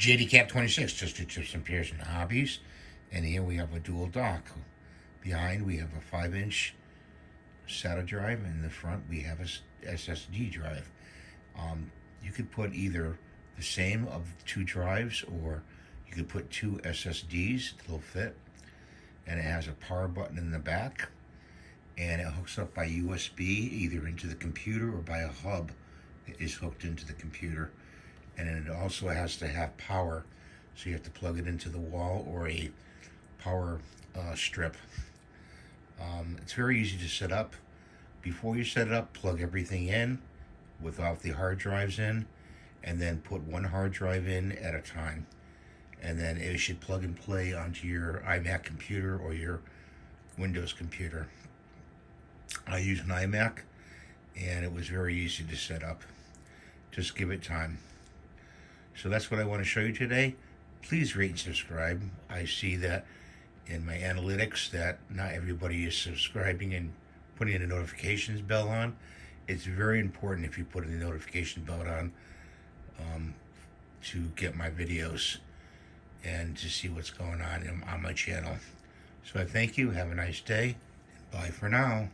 JDCap26, just to tips and Pearson Hobbies. And here we have a dual dock. Behind we have a 5-inch SATA drive, and in the front we have a SSD drive. You could put either the same of two drives, or you could put two SSDs. They'll fit. And it has a power button in the back, and it hooks up by USB either into the computer or by a hub that is hooked into the computer. And it also has to have power, so you have to plug it into the wall or a power strip. It's very easy to set up. Before you set it up, plug everything in without the hard drives in, and then put one hard drive in at a time. And then it should plug and play onto your iMac computer or your Windows computer. I use an iMac, and it was very easy to set up. Just give it time. So that's what I want to show you today. Please rate and subscribe. I see that in my analytics that not everybody is subscribing and putting the notifications bell on. It's very important if you put the notification bell on to get my videos and to see what's going on my channel. So I thank you. Have a nice day. Bye for now.